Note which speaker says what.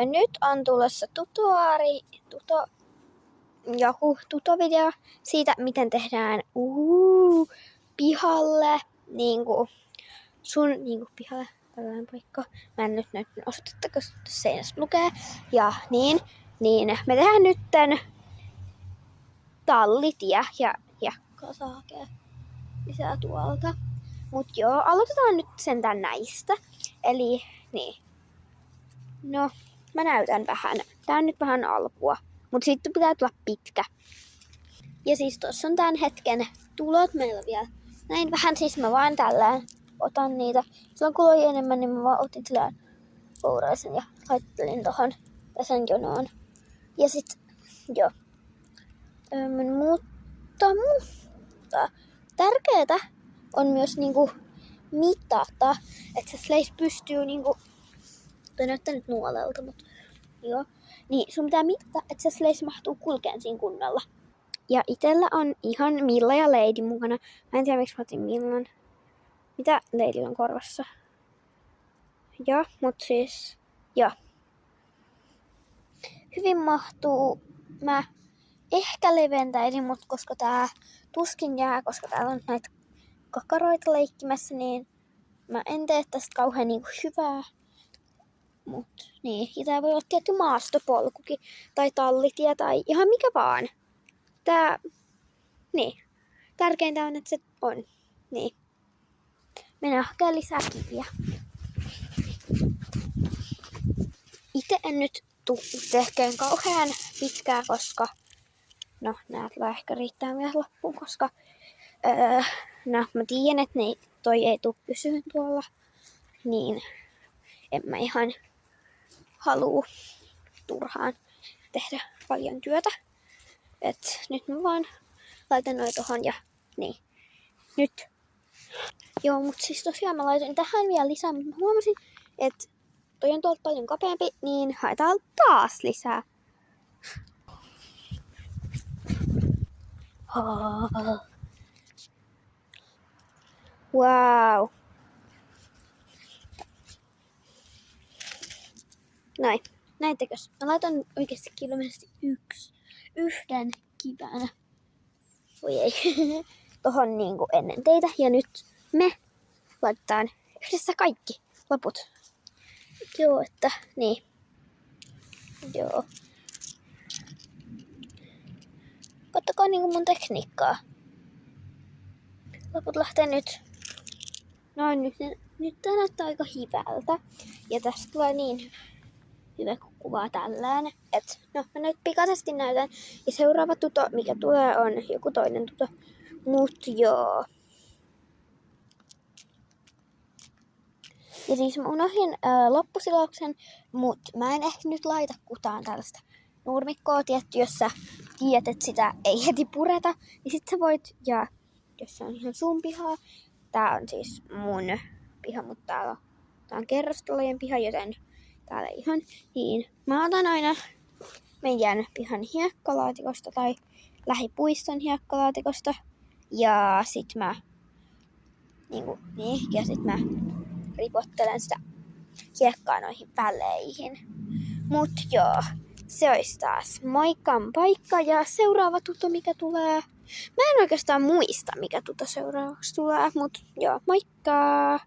Speaker 1: Nyt on tulossa joku tutovideo siitä, miten tehdään pihalle, niinku pihalle tällainen paikka. Mä en nyt näytän osoitetta, koska seinässä lukee. Ja niin me tehdään nytten tallitie ja hiekkaa saa hakea lisää tuolta. Mut joo, aloitetaan nyt sentään näistä. Eli niin. No, mä näytän vähän. Tää on nyt vähän alkua. Mut sitten pitää tulla pitkä. Ja siis tossa on tämän hetken tulot meillä vielä. Näin vähän, siis mä vaan tällään otan niitä. Silloin kun oli enemmän, niin mä vaan otin silleen pouraisen ja laittelin tohon tässä jonoon. Ja sit, joo. Mutta tärkeetä on myös niinku mitata, että se sleis pystyy niinku, toi näyttää nyt nuolelta, mutta joo. Niin sun pitää mitata, että se sleis mahtuu kulkeen siinä kunnolla. Ja itellä on ihan Milla ja Lady mukana. Mä en tiedä miksi mä otin Millan. Mitä Ladylla on korvassa? Joo, mut siis, joo. Hyvin mahtuu. Mä ehkä leventäisin, mut koska tää tuskin jää, koska täällä on näitä kakaroita leikkimässä, niin mä en tee tästä kauhean niinku hyvää. Mut niin, ja tää voi olla tietty maastopolkukin, tai tallitie, tai ihan mikä vaan. Tää, niin. Tärkeintä on, että se on. Niin. Mennään hakemaan lisää kiviä. Itse en nyt tehkeen kauhean pitkää, koska no, nää tulee ehkä riittää myös loppuun, koska mä tiedän, että toi ei tuu pysyyn tuolla. Niin en mä ihan haluu turhaan tehdä paljon työtä. Et nyt mä vaan laitan noin tohon ja niin. Nyt. Joo, mut siis tosiaan mä laitoin tähän vielä lisää, mutta mä huomasin, että toi on tuolta paljon kapeampi, niin haetaan taas lisää. Wow. Näin. Näittekös? Mä laitan oikeasti ilmeisesti yhden kivänä. Voi ei. Tohon niinku ennen teitä. Ja nyt me laitetaan yhdessä kaikki loput. Joo, että niin. Joo. Kattokaa niinku mun tekniikkaa. Loput lähtee nyt. Noin, nyt tää näyttää aika hyvältä. Ja tästä tulee niin hyvä kun kuvaa tällään. Et, no, mä nyt pikaisesti näytän. Ja seuraava tuto, mikä tulee, on joku toinen tuto. Mut joo. Ja siis mä unohdin loppusilauksen, mut mä en ehkä nyt laita kutaan tällaista nurmikkoa, tietty, jos sä tiedät, että sitä ei heti pureta, niin sit sä voit, ja jos se on ihan sun pihaa, tää on siis mun piha, mutta tää on kerrostalojen piha, joten täällä ihan, niin mä otan aina meidän pihan hiekkalaatikosta tai lähipuiston hiekkalaatikosta, ja sit mä ja sit mä ripottelen sitä hiekkaa noihin väleihin. Mut joo, se olisi taas moikan paikka ja seuraava tuto mikä tulee. Mä en oikeastaan muista mikä tuto seuraavaksi tulee, mut joo, moikka!